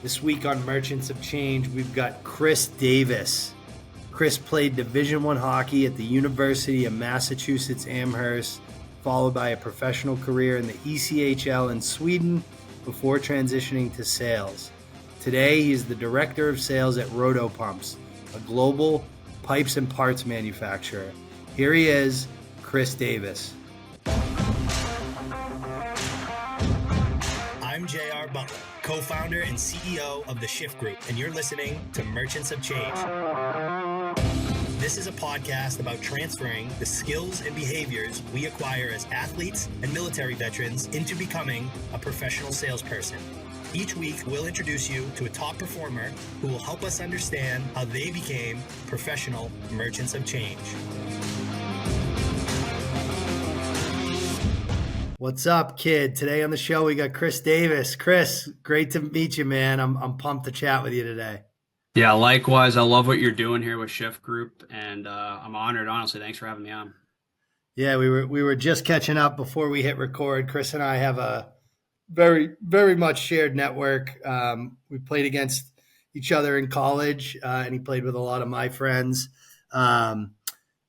This week on Merchants of Change, we've got Chris Davis. Chris played Division I hockey at the University of Massachusetts Amherst, followed by a professional career in the ECHL in Sweden before transitioning to sales. Today, he is the director of sales at Roto Pumps, a global pipes and parts manufacturer. Here he is, Chris Davis. I'm J.R. Butler, co-founder and CEO of the Shift Group, and you're listening to Merchants of Change. This is a podcast about transferring the skills and behaviors we acquire as athletes and military veterans into becoming a professional salesperson. Each week, we'll introduce you to a top performer who will help us understand how they became professional merchants of change. What's up, kid? Today on the show, we got Chris Davis. Chris, great to meet you, man. I'm pumped to chat with you today. Yeah, likewise. I love what you're doing here with Shift Group, and I'm honored, honestly. Thanks for having me on. Yeah, we were just catching up before we hit record. Chris and I have a very, very much shared network. We played against each other in college, and he played with a lot of my friends.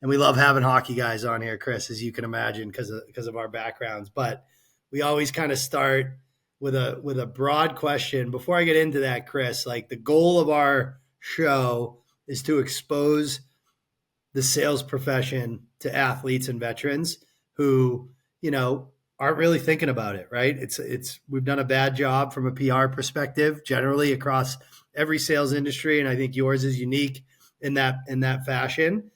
And we love having hockey guys on here, Chris, as you can imagine, because of our backgrounds. But we always kind of start with a broad question. Before I get into that, Chris, like the goal of our show is to expose the sales profession to athletes and veterans who, aren't really thinking about it, right? We've done a bad job from a PR perspective, generally across every sales industry, and I think yours is unique in that fashion.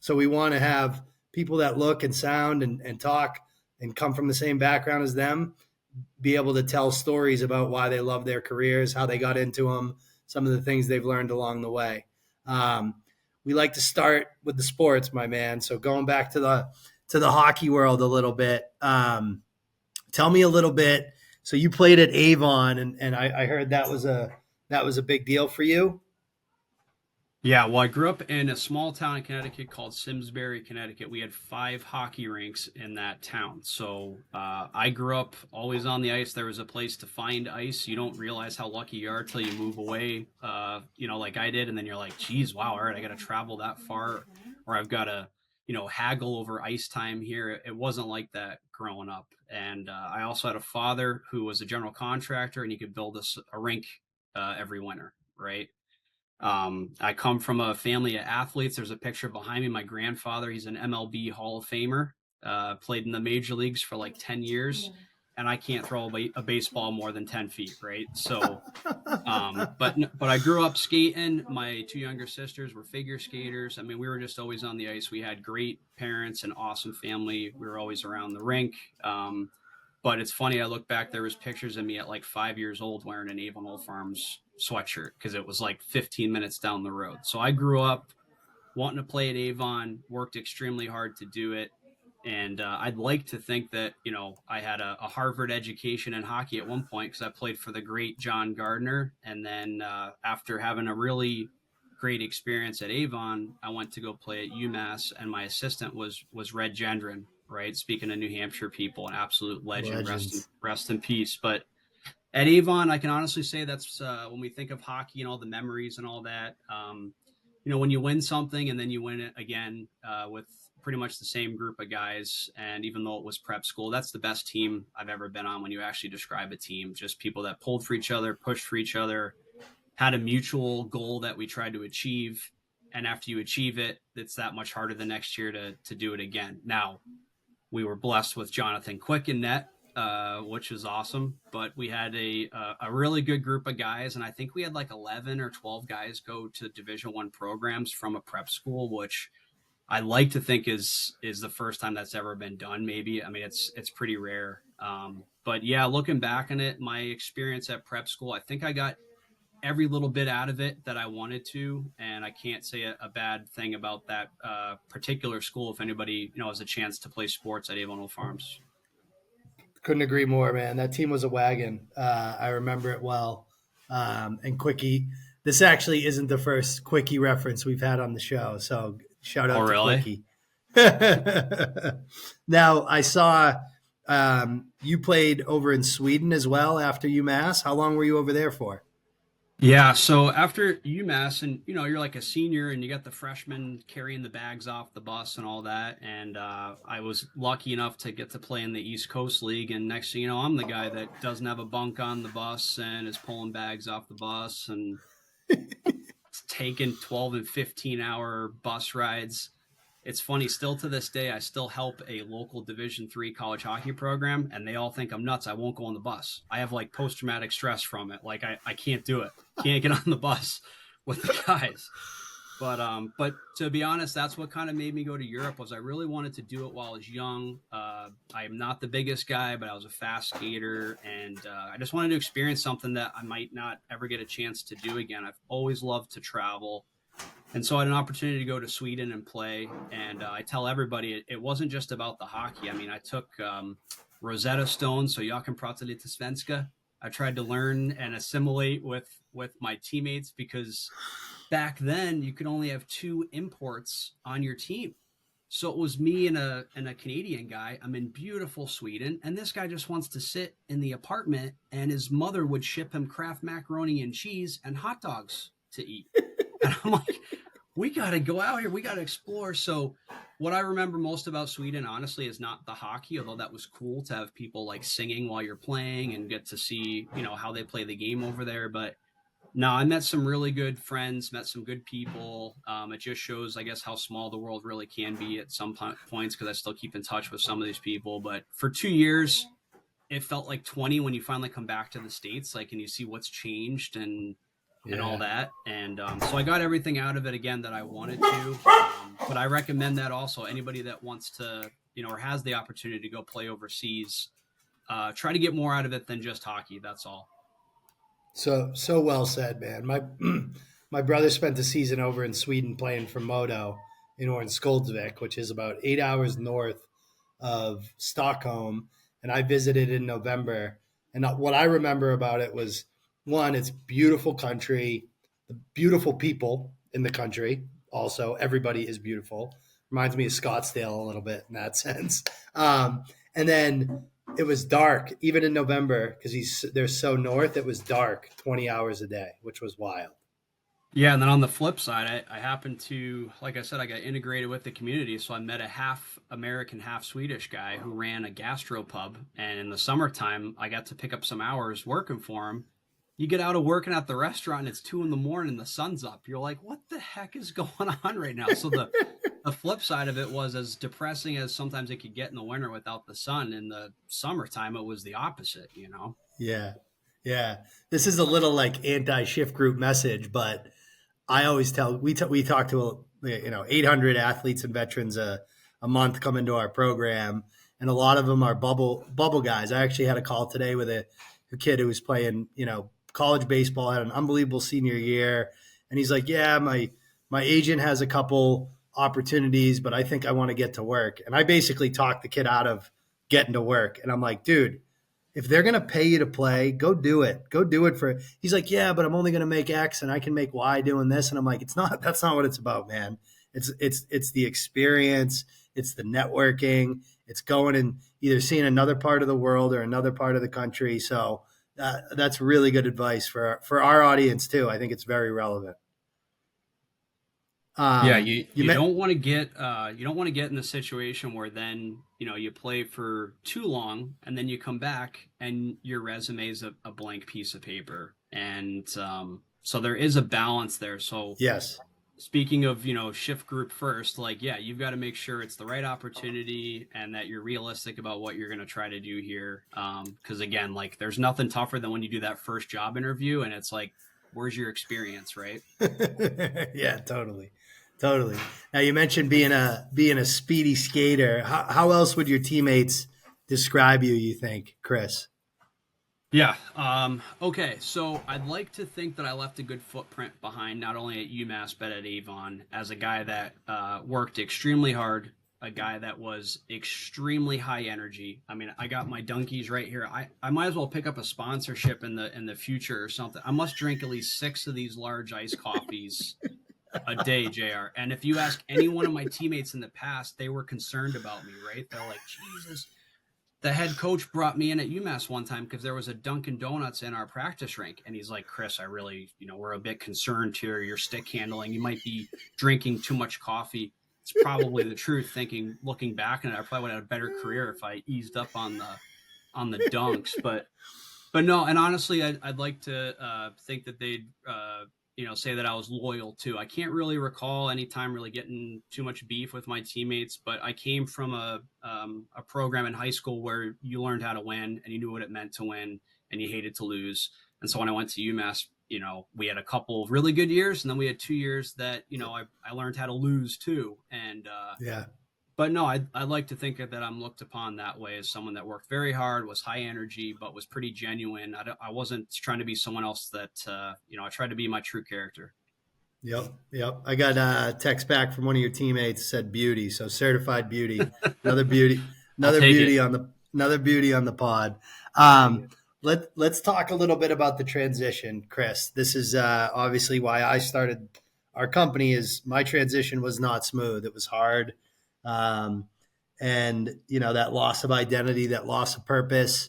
So we want to have people that look and sound and talk and come from the same background as them be able to tell stories about why they love their careers, how they got into them, some of the things they've learned along the way. We like to start with the sports, my man. So going back to the hockey world a little bit, tell me a little bit. So you played at Avon, and I heard that was a big deal for you. Yeah, well, I grew up in a small town in Connecticut called Simsbury, Connecticut. We had 5 hockey rinks in that town. So I grew up always on the ice. There was a place to find ice. You don't realize how lucky you are till you move away, like I did. And then you're like, geez, wow, all right, I got to travel that far, or I've got to, haggle over ice time here. It wasn't like that growing up. And I also had a father who was a general contractor, and he could build us a rink every winter, right? I come from a family of athletes. There's a picture behind me. My grandfather, he's an MLB Hall of Famer, played in the major leagues for like 10 years, and I can't throw a baseball more than 10 feet, right? So, but I grew up skating. My 2 younger sisters were figure skaters. I mean, we were just always on the ice. We had great parents and awesome family. We were always around the rink. But it's funny, I look back, there was pictures of me at like 5 years old wearing an Avon Farms sweatshirt because it was like 15 minutes down the road. So I grew up wanting to play at Avon, worked extremely hard to do it. And I'd like to think that, I had a Harvard education in hockey at one point because I played for the great John Gardner. And then after having a really great experience at Avon, I went to go play at UMass, and my assistant was Red Gendron, right? Speaking of New Hampshire people, an absolute legend, rest in peace. But at Avon, I can honestly say that's when we think of hockey and all the memories and all that, when you win something and then you win it again with pretty much the same group of guys. And even though it was prep school, that's the best team I've ever been on when you actually describe a team. Just people that pulled for each other, pushed for each other, had a mutual goal that we tried to achieve. And after you achieve it, it's that much harder the next year to do it again. Now, we were blessed with Jonathan Quick in net, which is awesome. But we had a really good group of guys, and I think we had like 11 or 12 guys go to Division I programs from a prep school, which I like to think is the first time that's ever been done. Maybe, I mean, it's pretty rare. But yeah, looking back on it, my experience at prep school, I think I got every little bit out of it that I wanted to, and I can't say a bad thing about that particular school if anybody has a chance to play sports at Avon Farms. Couldn't agree more, man. That team was a wagon. I remember it well. And Quickie, this actually isn't the first Quickie reference we've had on the show, so shout out to really? Quickie. Now, I saw you played over in Sweden as well after UMass. How long were you over there for? Yeah, so after UMass, and you're like a senior, and you got the freshmen carrying the bags off the bus and all that. And I was lucky enough to get to play in the East Coast League. And next thing you know, I'm the guy that doesn't have a bunk on the bus and is pulling bags off the bus and taking 12 and 15-hour bus rides. It's funny, still to this day, I still help a local Division III college hockey program, and they all think I'm nuts. I won't go on the bus. I have like post-traumatic stress from it. Like I can't do it. Can't get on the bus with the guys. But to be honest, that's what kind of made me go to Europe. Was I really wanted to do it while I was young. I am not the biggest guy, but I was a fast skater, and I just wanted to experience something that I might not ever get a chance to do again. I've always loved to travel, and so I had an opportunity to go to Sweden and play. And I tell everybody it wasn't just about the hockey. I mean, I took Rosetta Stone, so jag kan prata lite svenska. I tried to learn and assimilate with my teammates, because back then you could only have 2 imports on your team. So it was me and a Canadian guy. I'm in beautiful Sweden, and this guy just wants to sit in the apartment, and his mother would ship him Kraft macaroni and cheese and hot dogs to eat. And I'm like, we got to go out here. We got to explore. So what I remember most about Sweden, honestly, is not the hockey, although that was cool to have people like singing while you're playing and get to see, how they play the game over there. But no, I met some really good friends, met some good people. It just shows, I guess, how small the world really can be at some points, because I still keep in touch with some of these people. But for 2 years, it felt like 20 when you finally come back to the States, like, and you see what's changed and all Yeah. that. And so I got everything out of it again that I wanted to. But I recommend that also anybody that wants to, or has the opportunity to go play overseas, try to get more out of it than just hockey. That's all. So well said, man. My my brother spent the season over in Sweden playing for Modo in Ornskoldsvik, which is about 8 hours north of Stockholm, and I visited in November. And what I remember about it was, one, it's beautiful country, the beautiful people in the country. Also, everybody is beautiful. Reminds me of Scottsdale a little bit in that sense. And then it was dark even in November because they're so north. It was dark 20 hours a day, which was wild. Yeah, and then on the flip side, I happened to, like I said, I got integrated with the community, so I met a half American, half Swedish guy who ran a gastro pub, and in the summertime, I got to pick up some hours working for him. You get out of working at the restaurant, and it's 2 in the morning, and the sun's up. You're like, what the heck is going on right now? So the flip side of it was, as depressing as sometimes it could get in the winter without the sun, in the summertime, it was the opposite. Yeah. Yeah. This is a little like anti shift group message, but I always tell we talk to 800 athletes and veterans a month come into our program, and a lot of them are bubble guys. I actually had a call today with a kid who was playing college baseball, had an unbelievable senior year, and he's like, yeah, my agent has a couple opportunities, but I think I want to get to work. And I basically talked the kid out of getting to work, and I'm like, dude, if they're going to pay you to play, go do it. Go do it for. He's like, yeah, but I'm only going to make X and I can make Y doing this. And I'm like, it's not. That's not what it's about, man. It's the experience. It's the networking. It's going and either seeing another part of the world or another part of the country. So that's really good advice for our audience too. I think it's very relevant. Yeah, you You you met. don't want to get in the situation where then you play for too long, and then you come back and your resume is a blank piece of paper. And so there is a balance there. So Yes. speaking of shift group first, like, yeah, you've got to make sure it's the right opportunity and that you're realistic about what you're going to try to do here. Because again, like, there's nothing tougher than when you do that first job interview and it's like, where's your experience, right? Yeah, totally. Totally. Now you mentioned being a speedy skater. How else would your teammates describe you, you think, Chris? Yeah. Okay. So I'd like to think that I left a good footprint behind, not only at UMass but at Avon, as a guy that worked extremely hard, a guy that was extremely high energy. I mean, I got my donkeys right here. I might as well pick up a sponsorship in the future or something. I must drink at least 6 of these large iced coffees a day, JR. And if you ask any one of my teammates in the past, they were concerned about me, right? They're like, Jesus, the head coach brought me in at UMass one time because there was a Dunkin' Donuts in our practice rink. And he's like, Chris, I really, we're a bit concerned here. Your stick handling, you might be drinking too much coffee. It's probably the truth. Looking back, and I probably would have had a better career if I eased up on the dunks. But no, and honestly, I'd like to think that they'd say that I was loyal too. I can't really recall any time really getting too much beef with my teammates, but I came from a program in high school where you learned how to win and you knew what it meant to win and you hated to lose. And so when I went to UMass, we had a couple of really good years, and then we had 2 years that I learned how to lose too. And Yeah. but no, I'd like to think that I'm looked upon that way as someone that worked very hard, was high energy, but was pretty genuine. I wasn't trying to be someone else that, I tried to be my true character. Yep. I got a text back from one of your teammates said beauty. So certified beauty, another beauty, Another beauty on the pod. Let's talk a little bit about the transition, Chris. This is obviously why I started our company. Is my transition was not smooth. It was hard. And that loss of identity, that loss of purpose,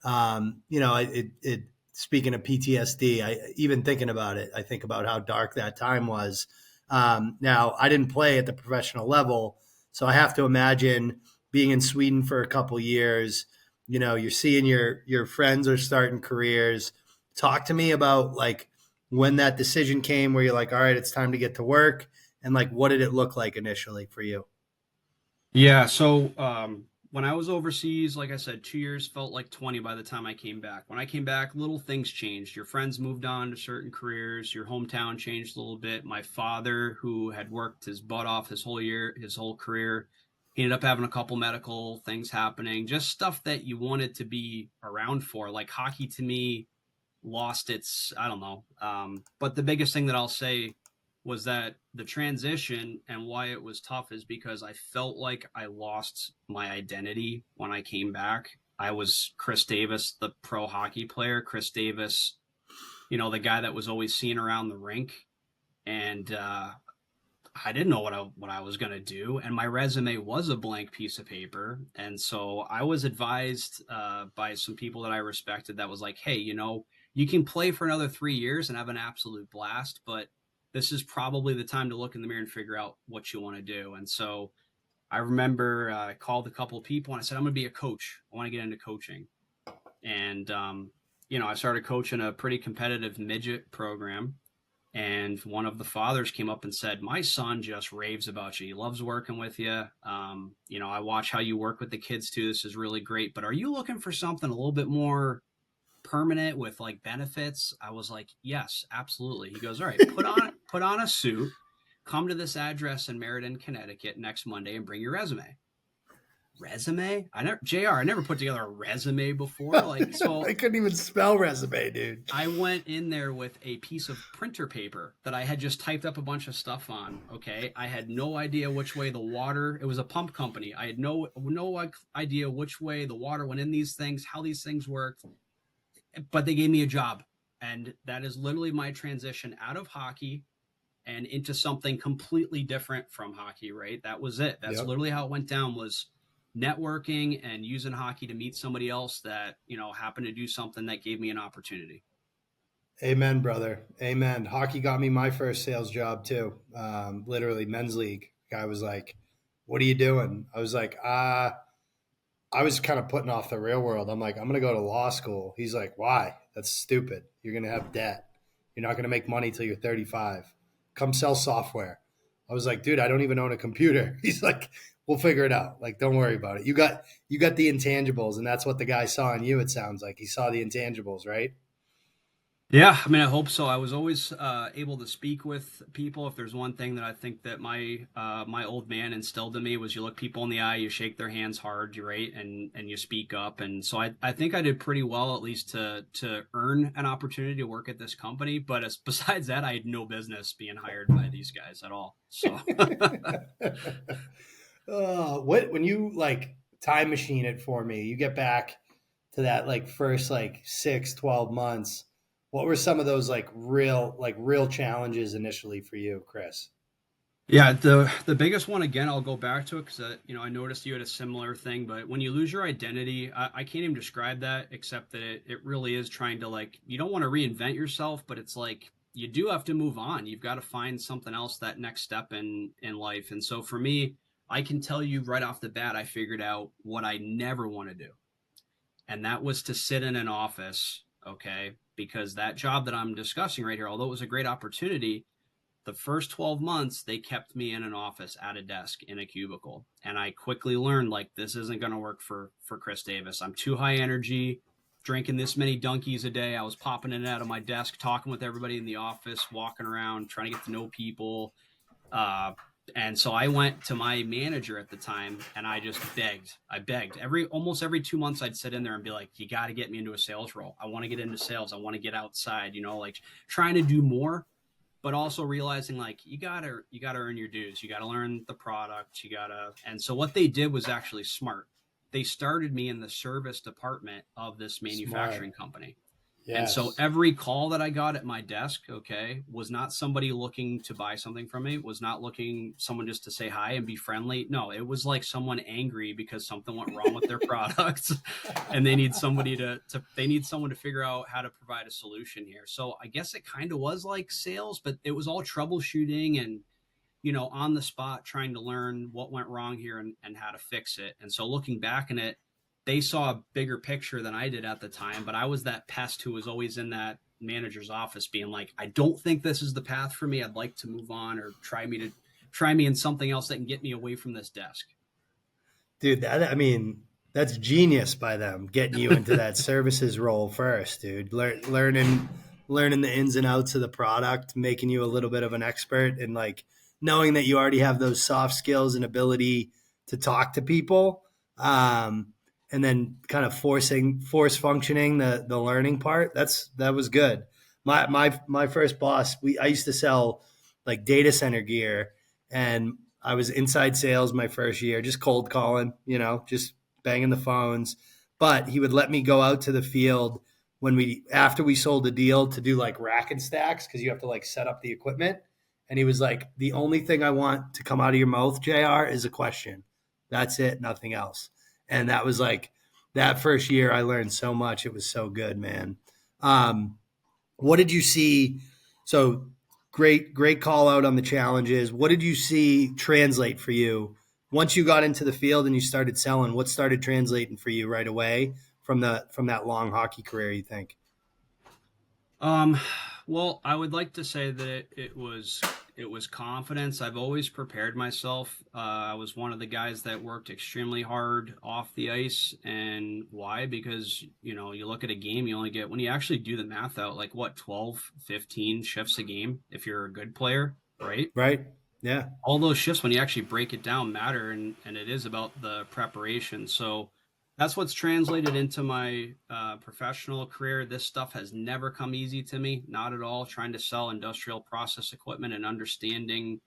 it speaking of PTSD, even thinking about it, I think about how dark that time was. Now I didn't play at the professional level, so I have to imagine being in Sweden for a couple years, you're seeing your friends are starting careers. Talk to me about like when that decision came where you're like, all right, it's time to get to work. And like, what did it look like initially for you? Yeah. So when I was overseas, like I said, 2 years felt like 20 by the time I came back. When I came back, little things changed. Your friends moved on to certain careers. Your hometown changed a little bit. My father, who had worked his butt off his whole career, he ended up having a couple medical things happening, just stuff that you wanted to be around for. Like hockey to me lost its, I don't know. But the biggest thing that I'll say was that the transition and why it was tough is because I felt like I lost my identity when I came back. I was Chris Davis, the pro hockey player, Chris Davis, the guy that was always seen around the rink. And I didn't know what I was going to do. And my resume was a blank piece of paper. And so I was advised by some people that I respected that was like, hey, you can play for another 3 years and have an absolute blast, but this is probably the time to look in the mirror and figure out what you want to do. And so I remember I called a couple of people and I said, I'm going to be a coach. I want to get into coaching. And, I started coaching a pretty competitive midget program. And one of the fathers came up and said, my son just raves about you. He loves working with you. I watch how you work with the kids too. This is really great. But are you looking for something a little bit more permanent with like benefits? I was like, yes, absolutely. He goes, all right, put on a suit, come to this address in Meriden, Connecticut next Monday and bring your resume. I never put together a resume before. Like, so I couldn't even spell resume, dude. I went in there with a piece of printer paper that I had just typed up a bunch of stuff on. Okay. I had no idea which way it was a pump company. I had no idea which way the water went in these things, how these things worked. But they gave me a job, and that is literally my transition out of hockey and into something completely different from hockey, right? That was it. That's literally how it went down, was networking and using hockey to meet somebody else that, happened to do something that gave me an opportunity. Amen, brother. Amen. Hockey got me my first sales job too. Literally men's league. Guy was like, what are you doing? I was like, I was kind of putting off the real world. I'm like, I'm going to go to law school. He's like, why? That's stupid. You're going to have debt. You're not going to make money till you're 35. Come sell software. I was like, dude, I don't even own a computer. He's like, we'll figure it out. Like, don't worry about it. You got the intangibles, and that's what the guy saw in you. It sounds like he saw the intangibles, right? Yeah, I mean, I hope so. I was always able to speak with people. If there's one thing that I think that my old man instilled in me was, you look people in the eye, you shake their hands hard, right, and you speak up. And so I think I did pretty well, at least to earn an opportunity to work at this company. But besides that, I had no business being hired by these guys at all. So when you like time machine it for me, you get back to that like first like 6-12 months. What were some of those like real challenges initially for you, Chris? Yeah, the biggest one again, I'll go back to it because I noticed you had a similar thing. But when you lose your identity, I can't even describe that except that it really is trying to like you don't want to reinvent yourself, but it's like you do have to move on. You've got to find something else, that next step in life. And so for me, I can tell you right off the bat, I figured out what I never want to do, and that was to sit in an office. Okay, because that job that I'm discussing right here, although it was a great opportunity, the first 12 months they kept me in an office at a desk in a cubicle, and I quickly learned like this isn't going to work for Chris Davis. I'm too high energy, drinking this many dunkies a day. I was popping in and out of my desk, talking with everybody in the office, walking around, trying to get to know people. uh, and so I went to my manager at the time and I just begged. I begged almost every 2 months. I'd sit in there and be like, you got to get me into a sales role. I want to get into sales. I want to get outside, like trying to do more, but also realizing like you gotta earn your dues. You gotta learn the product. And so what they did was actually smart. They started me in the service department of this Smart. manufacturing company. And so Yes. every call that I got at my desk, okay, was not somebody looking to buy something from me, was not looking someone just to say hi and be friendly. No, it was like someone angry because something went wrong with their product and they need somebody they need someone to figure out how to provide a solution here. So I guess it kind of was like sales, but it was all troubleshooting and on the spot trying to learn what went wrong here and how to fix it. And so looking back in it, they saw a bigger picture than I did at the time, but I was that pest who was always in that manager's office being like, I don't think this is the path for me. I'd like to move on or try me in something else that can get me away from this desk. Dude, I mean, that's genius by them getting you into that services role first, dude. Learning the ins and outs of the product, making you a little bit of an expert, and like knowing that you already have those soft skills and ability to talk to people, and then kind of force functioning the learning part. That was good. My first boss, I used to sell like data center gear, and I was inside sales my first year, just cold calling, just banging the phones. But he would let me go out to the field after we sold a deal to do like rack and stacks because you have to like set up the equipment. And he was like, the only thing I want to come out of your mouth, JR, is a question. That's it, nothing else. And that was like that first year I learned so much. It was so good, man. Um, what did you see? So great call out on the challenges. What did you see translate for you once you got into the field and you started selling? What started translating for you right away from that long hockey career, you think? Um, well, I would like to say that it was confidence. I've always prepared myself. I was one of the guys that worked extremely hard off the ice, and why? Because you look at a game, you only get when you actually do the math out, like what 12, 15 shifts a game if you're a good player, right? Right? Yeah. All those shifts when you actually break it down matter, and it is about the preparation. So that's what's translated into my professional career. This stuff has never come easy to me, not at all. Trying to sell industrial process equipment and understanding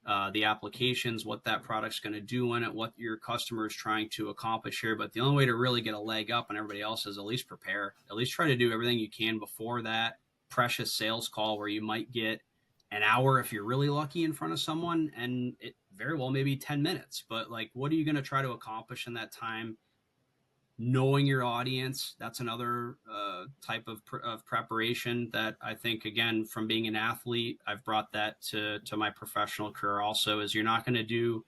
the applications, what that product's going to do in it, what your customer is trying to accomplish here. But the only way to really get a leg up on everybody else is at least prepare, at least try to do everything you can before that precious sales call where you might get an hour if you're really lucky in front of someone, and it very well maybe 10 minutes. But like, what are you going to try to accomplish in that time? Knowing your audience, that's another type of preparation that I think, again, from being an athlete, I've brought that to my professional career also. Is you're not going to do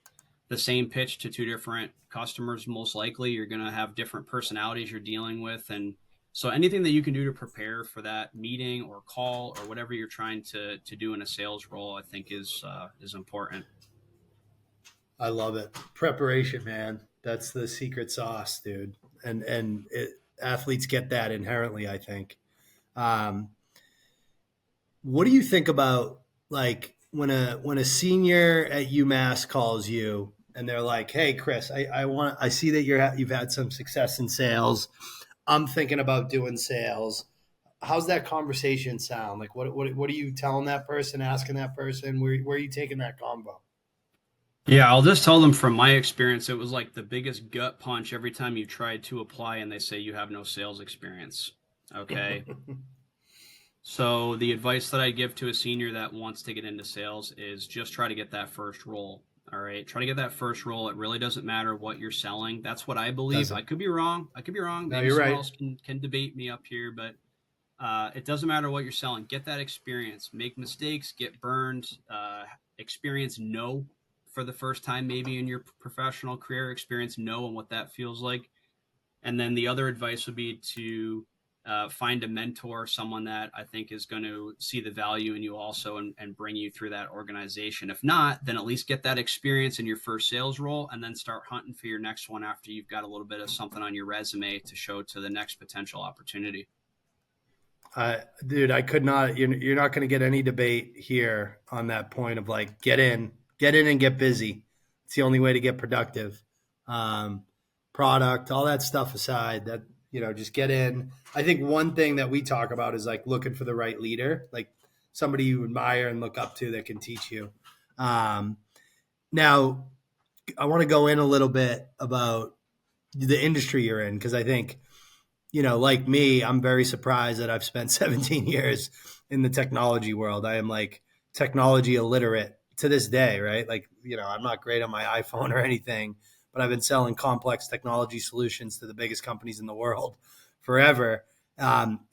the same pitch to two different customers. Most likely you're going to have different personalities you're dealing with, and so anything that you can do to prepare for that meeting or call or whatever you're trying to do in a sales role, I think is important. I love it. Preparation, man. That's the secret sauce, dude. Athletes get that inherently, I think. Um, what do you think about like when a senior at UMass calls you and they're like, "Hey, Chris, I see that you've had some success in sales. I'm thinking about doing sales." How's that conversation sound? Like, what are you telling that person? Asking that person? Where are you taking that combo? Yeah, I'll just tell them from my experience, it was like the biggest gut punch every time you tried to apply and they say you have no sales experience. Okay. So the advice that I give to a senior that wants to get into sales is just try to get that first role. All right. Try to get that first role. It really doesn't matter what you're selling. That's what I believe. I Doesn't. could be wrong. I could be wrong. No, Maybe you're someone right. else can debate me up here, but it doesn't matter what you're selling. Get that experience. Make mistakes. Get burned. Experience no for the first time, maybe in your professional career. Experience no and what that feels like. And then the other advice would be to find a mentor, someone that I think is going to see the value in you also and bring you through that organization. If not, then at least get that experience in your first sales role and then start hunting for your next one after you've got a little bit of something on your resume to show to the next potential opportunity. Dude, I could not. You're not going to get any debate here on that point of like get in and get busy. It's the only way to get productive. Um, Product, all that stuff aside, that just get in. I think one thing that we talk about is like looking for the right leader, like somebody you admire and look up to that can teach you. Um, Now, I want to go in a little bit about the industry you're in because I think like me, I'm very surprised that I've spent 17 years in the technology world. I am like technology illiterate to this day, right? Like, I'm not great on my iPhone or anything, but I've been selling complex technology solutions to the biggest companies in the world forever.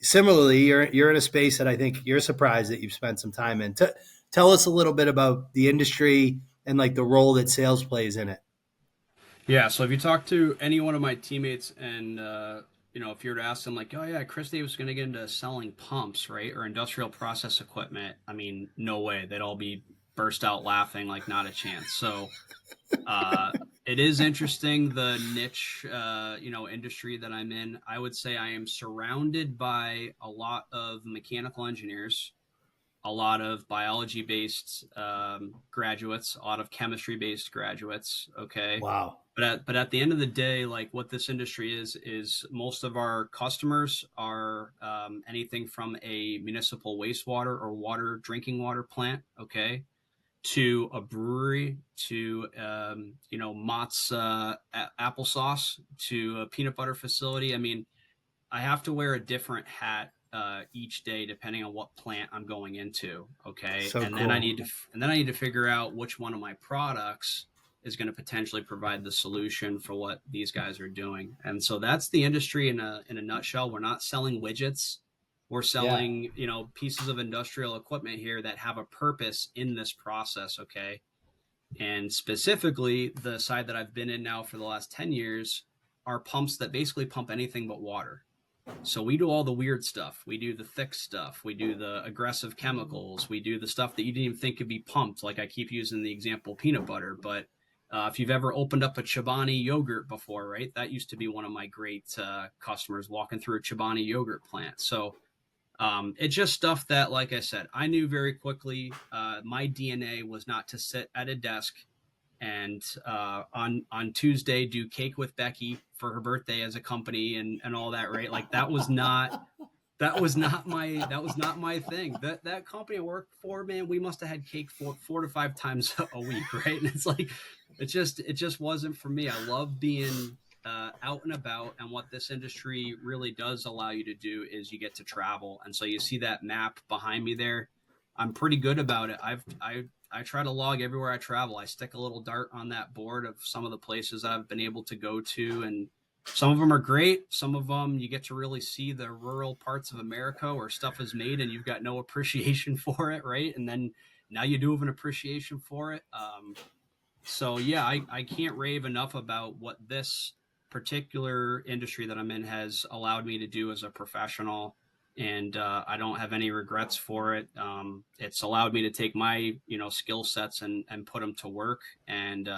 Similarly, you're in a space that I think you're surprised that you've spent some time in. Tell us a little bit about the industry and like the role that sales plays in it. Yeah, so if you talk to any one of my teammates and if you were to ask them like, oh yeah, Chris Davis is going to get into selling pumps, right, or industrial process equipment, I mean, no way. They'd all be burst out laughing like not a chance. So uh, it is interesting the niche, industry that I'm in. I would say I am surrounded by a lot of mechanical engineers, a lot of biology based graduates, a lot of chemistry based graduates. Okay. Wow. But at the end of the day, like what this industry is most of our customers are anything from a municipal wastewater or drinking water plant, okay, to a brewery, to Mott's applesauce, to a peanut butter facility. I mean, I have to wear a different hat each day depending on what plant I'm going into. Okay, So and then I cool. need to and then I need to figure out which one of my products is going to potentially provide the solution for what these guys are doing. And so that's the industry in a nutshell. We're not selling widgets. We're Yeah. selling pieces of industrial equipment here that have a purpose in this process. Okay, and specifically the side that I've been in now for the last 10 years are pumps that basically pump anything but water. So we do all the weird stuff. We do the thick stuff. We do the aggressive chemicals. We do the stuff that you didn't even think could be pumped. Like I keep using the example peanut butter, but if you've ever opened up a Chobani yogurt before, right? That used to be one of my great customers walking through a Chobani yogurt plant. So it's just stuff that, like I said, I knew very quickly. My DNA was not to sit at a desk and on Tuesday do cake with Becky for her birthday as a company and all that, right? Like that was not my thing. That company I worked for, man, we must have had cake 4 to 5 times a week, right? And it's like it just wasn't for me. I love being out and about, and what this industry really does allow you to do is you get to travel. And so you see that map behind me there. I'm pretty good about it. I try to log everywhere I travel. I stick a little dart on that board of some of the places that I've been able to go to, and some of them are great. Some of them you get to really see the rural parts of America where stuff is made and you've got no appreciation for it, right? And then now you do have an appreciation for it. So yeah, I can't rave enough about what this particular industry that I'm in has allowed me to do as a professional, and I don't have any regrets for it. It's allowed me to take my skill sets and put them to work. And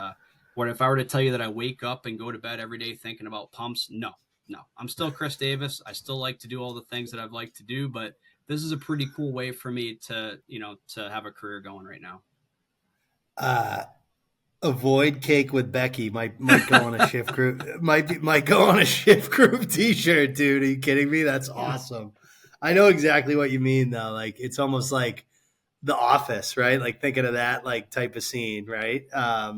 what if I were to tell you that I wake up and go to bed every day thinking about pumps? No, no, I'm still Chris Davis. I still like to do all the things that I've liked to do, but this is a pretty cool way for me to have a career going right now. Uh, Avoid cake with Becky might go on a shift group might go on a shift group t-shirt, dude. Are you kidding me? That's Yeah. awesome. I know exactly what you mean though. Like it's almost like The Office, right? Like thinking of that like type of scene, right?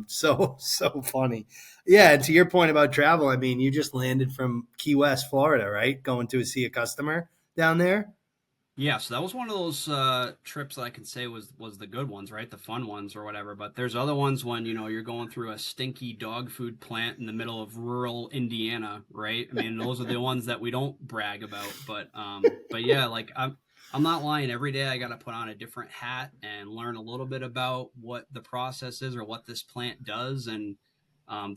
So funny. Yeah, and to your point about travel, I mean, you just landed from Key West, Florida, right? Going to see a customer down there. Yeah, so that was one of those trips that I can say was the good ones, right? The fun ones or whatever. But there's other ones when, you're going through a stinky dog food plant in the middle of rural Indiana, right? I mean, those are the ones that we don't brag about. But yeah, like I'm not lying. Every day I got to put on a different hat and learn a little bit about what the process is or what this plant does. And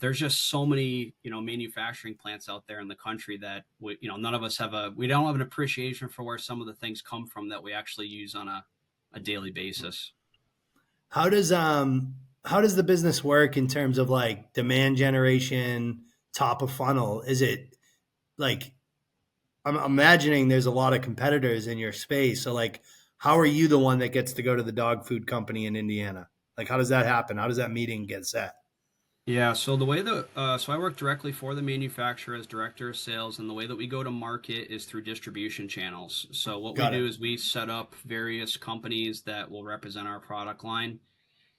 there's just so many, manufacturing plants out there in the country that none of us we don't have an appreciation for where some of the things come from that we actually use on a daily basis. How does the business work in terms of like demand generation, top of funnel? Is it like I'm imagining there's a lot of competitors in your space. So like how are you the one that gets to go to the dog food company in Indiana? Like how does that happen? How does that meeting get set? Yeah, so the way that so I work directly for the manufacturer as director of sales, and the way that we go to market is through distribution channels. So what we Got it. do is we set up various companies that will represent our product line,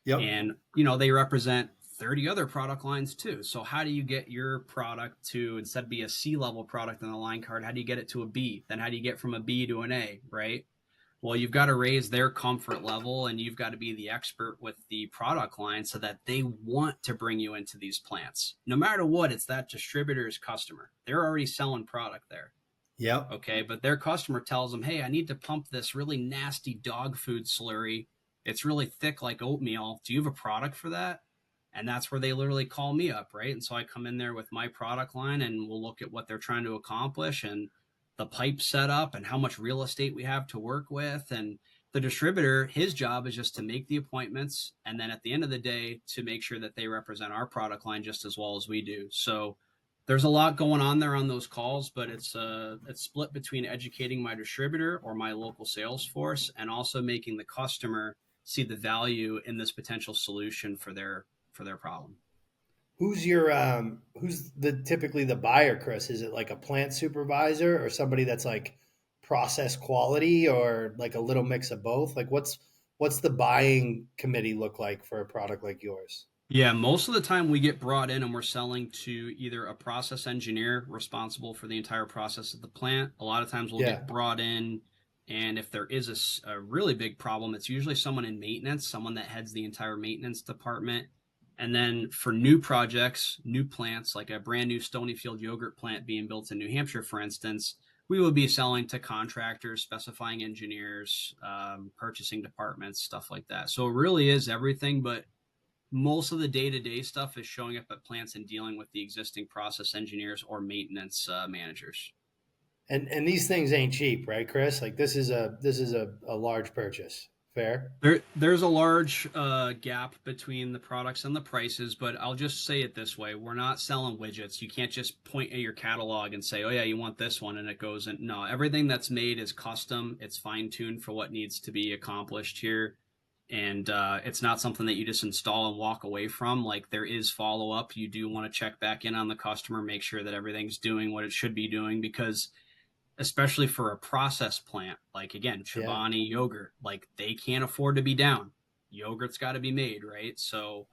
Yep. and they represent 30 other product lines too. So how do you get your product to, instead of be a C level product on the line card, how do you get it to a B? Then how do you get from a B to an A, right? Well, you've got to raise their comfort level, and you've got to be the expert with the product line so that they want to bring you into these plants. No matter what, it's that distributor's customer. They're already selling product there. Yep. Okay, but their customer tells them, hey, I need to pump this really nasty dog food slurry. It's really thick like oatmeal. Do you have a product for that? And that's where they literally call me up, right? And so I come in there with my product line and we'll look at what they're trying to accomplish and the pipe setup and how much real estate we have to work with. And the distributor, his job is just to make the appointments. And then at the end of the day, to make sure that they represent our product line just as well as we do. So there's a lot going on there on those calls, but it's split between educating my distributor or my local sales force and also making the customer see the value in this potential solution for their problem. Who's the typically the buyer, Chris? Is it like a plant supervisor or somebody that's like process quality or like a little mix of both? Like what's the buying committee look like for a product like yours? Yeah, most of the time we get brought in and we're selling to either a process engineer responsible for the entire process of the plant. A lot of times we'll Yeah. get brought in, and if there is a really big problem, it's usually someone in maintenance, someone that heads the entire maintenance department. And then for new projects, new plants, like a brand new Stonyfield yogurt plant being built in New Hampshire, for instance, we will be selling to contractors, specifying engineers, purchasing departments, stuff like that. So it really is everything, but most of the day-to-day stuff is showing up at plants and dealing with the existing process engineers or maintenance managers. And these things ain't cheap, right, Chris? Like this is a large purchase. Fair? There's a large gap between the products and the prices, but I'll just say it this way: we're not selling widgets. You can't just point at your catalog and say, "Oh yeah, you want this one," and it goes in. No, everything that's made is custom. It's fine-tuned for what needs to be accomplished here, and it's not something that you just install and walk away from. Like, there is follow-up. You do want to check back in on the customer, make sure that everything's doing what it should be doing, because especially for a process plant, like again, Yeah. Chobani yogurt, like they can't afford to be down. Yogurt's got to be made, right? So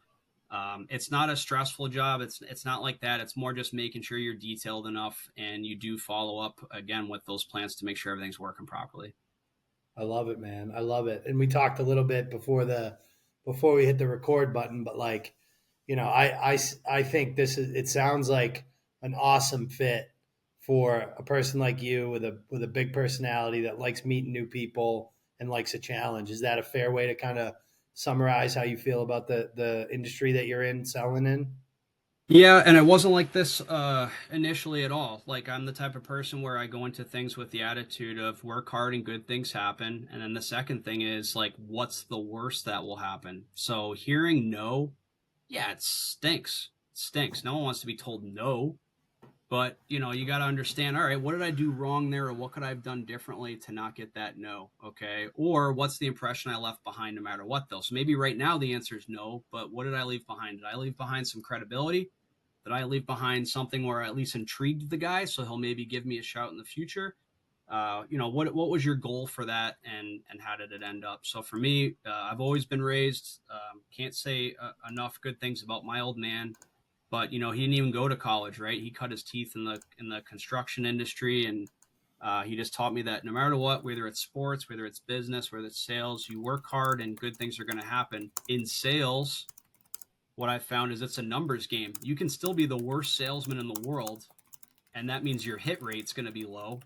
it's not a stressful job. It's not like that. It's more just making sure you're detailed enough and you do follow up again with those plants to make sure everything's working properly. I love it, man. I love it. And we talked a little bit before we hit the record button, but like, I think this is it sounds like an awesome fit for a person like you with a big personality that likes meeting new people and likes a challenge. Is that a fair way to kind of summarize how you feel about the industry that you're in selling in? Yeah, and it wasn't like this initially at all. Like, I'm the type of person where I go into things with the attitude of work hard and good things happen. And then the second thing is like, what's the worst that will happen? So hearing no, yeah, it stinks. It stinks. No one wants to be told no. But you got to understand, all right, what did I do wrong there, or what could I have done differently to not get that no? Okay. Or what's the impression I left behind no matter what, though? So maybe right now the answer is no, but what did I leave behind? Did I leave behind some credibility? Did I leave behind something where I at least intrigued the guy so he'll maybe give me a shout in the future? What was your goal for that, and how did it end up? So for me, I've always been raised. Can't say enough good things about my old man, but he didn't even go to college, right? He cut his teeth in the construction industry, and He just taught me that no matter what, whether it's sports, whether it's business, whether it's sales, you work hard and good things are going to happen. In sales, what I found is it's a numbers game. You can still be the worst salesman in the world, and that means your hit rate's going to be low.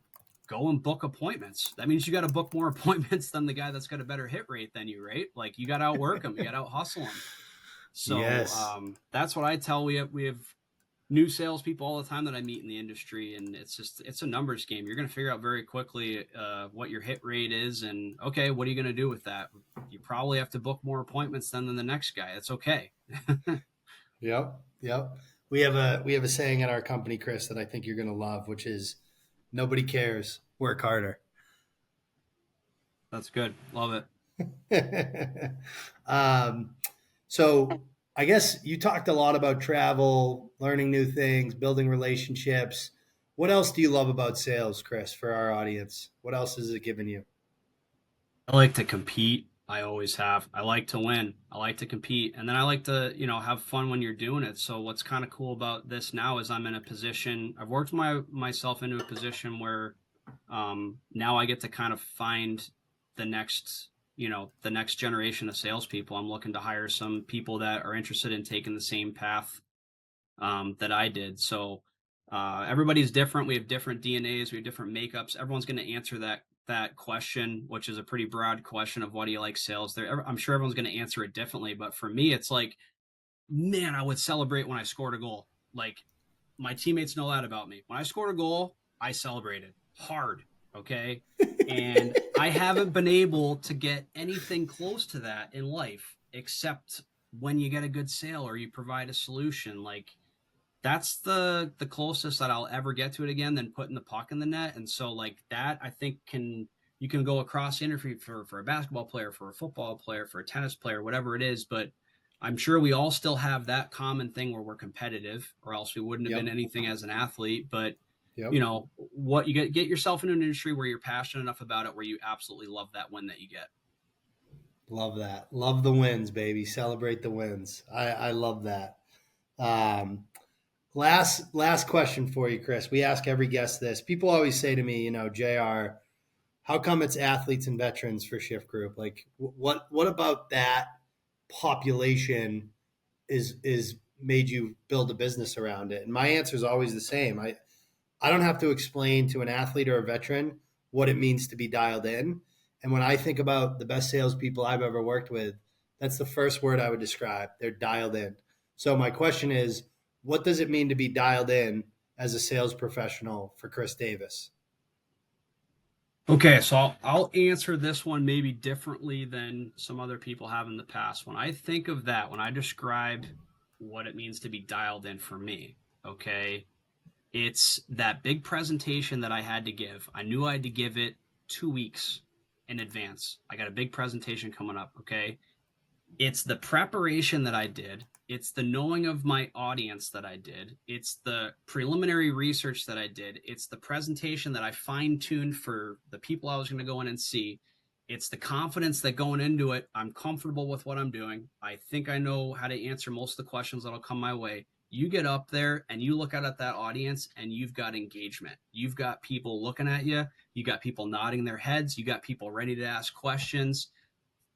Go and book appointments. That means you got to book more appointments than the guy that's got a better hit rate than you, right? Like you got to outwork him, you got to out hustle him. So Yes. That's what I tell. We have new salespeople all the time that I meet in the industry, and it's a numbers game. You're going to figure out very quickly what your hit rate is, and okay, what are you going to do with that? You probably have to book more appointments than the next guy. It's okay. Yep. We have a saying at our company, Chris, that I think you're going to love, which is nobody cares, work harder. That's good. Love it. So I guess you talked a lot about travel, learning new things, building relationships. What else do you love about sales, Chris, for our audience? What else has it given you? I like to compete. I always have. I like to win. I like to compete. And then I like to, have fun when you're doing it. So what's kind of cool about this now is I'm in a position, I've worked myself into a position where now I get to kind of find the next generation of salespeople. I'm looking to hire some people that are interested in taking the same path that I did. So everybody's different. We have different DNAs. We have different makeups. Everyone's going to answer that question, which is a pretty broad question of what do you like sales. I'm sure everyone's going to answer it differently. But for me, it's like, man, I would celebrate when I scored a goal. Like my teammates know that about me. When I scored a goal, I celebrated hard. Okay. And I haven't been able to get anything close to that in life, except when you get a good sale or you provide a solution. Like that's the closest that I'll ever get to it again than putting the puck in the net. And so like that, I think you can go across the interview for a basketball player, for a football player, for a tennis player, whatever it is. But I'm sure we all still have that common thing where we're competitive, or else we wouldn't have been anything as an athlete. But what you get yourself into an industry where you're passionate enough about it, where you absolutely love that win that you get. Love that. Love the wins, baby. Celebrate the wins. I love that. Last question for you, Chris. We ask every guest this. People always say to me, JR, how come it's athletes and veterans for Shift Group? Like what about that population is made you build a business around it? And my answer is always the same. I don't have to explain to an athlete or a veteran what it means to be dialed in. And when I think about the best salespeople I've ever worked with, that's the first word I would describe. They're dialed in. So my question is, what does it mean to be dialed in as a sales professional for Chris Davis? Okay, so I'll answer this one maybe differently than some other people have in the past. When I think of that, when I describe what it means to be dialed in for me, okay, it's that big presentation that I had to give. I knew I had to give it 2 weeks in advance. I got a big presentation coming up, okay? It's the preparation that I did. It's the knowing of my audience that I did. It's the preliminary research that I did. It's the presentation that I fine-tuned for the people I was going to go in and see. It's the confidence that going into it, I'm comfortable with what I'm doing. I think I know how to answer most of the questions that'll come my way. You get up there and you look out at that audience and you've got engagement. You've got people looking at you. You got people nodding their heads. You got people ready to ask questions.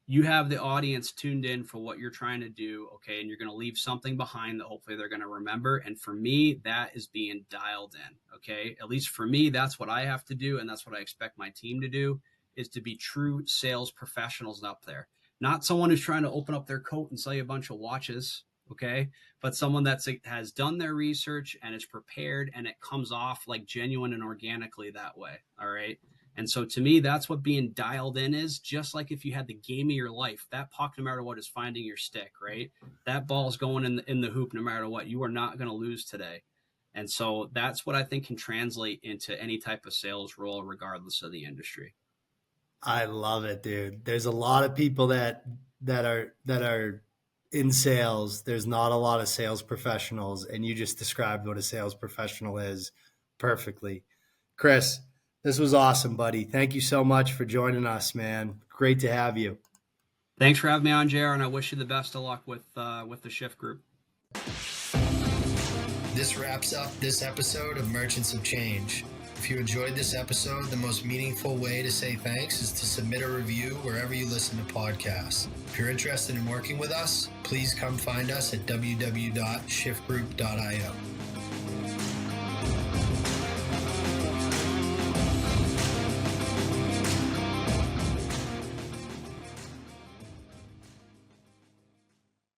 You have the audience tuned in for what you're trying to do, okay, and you're going to leave something behind that hopefully they're going to remember. And for me, that is being dialed in, okay? At least for me, that's what I have to do, and that's what I expect my team to do, is to be true sales professionals up there. Not someone who's trying to open up their coat and sell you a bunch of watches, okay? But someone that has done their research and is prepared, and it comes off like genuine and organically that way, all right? And so to me, that's what being dialed in is. Just like if you had the game of your life, that puck, no matter what, is finding your stick, right? That ball's going in the hoop no matter what. You are not going to lose today. And so that's what I think can translate into any type of sales role, regardless of the industry. I love it, dude. There's a lot of people that are in sales. There's not a lot of sales professionals, and you just described what a sales professional is perfectly. Chris, this was awesome, buddy. Thank you so much for joining us, man. Great to have you. Thanks for having me on, JR, and I wish you the best of luck with the Shift Group. This wraps up this episode of Merchants of Change. If you enjoyed this episode, the most meaningful way to say thanks is to submit a review wherever you listen to podcasts. If you're interested in working with us, please come find us at www.shiftgroup.io.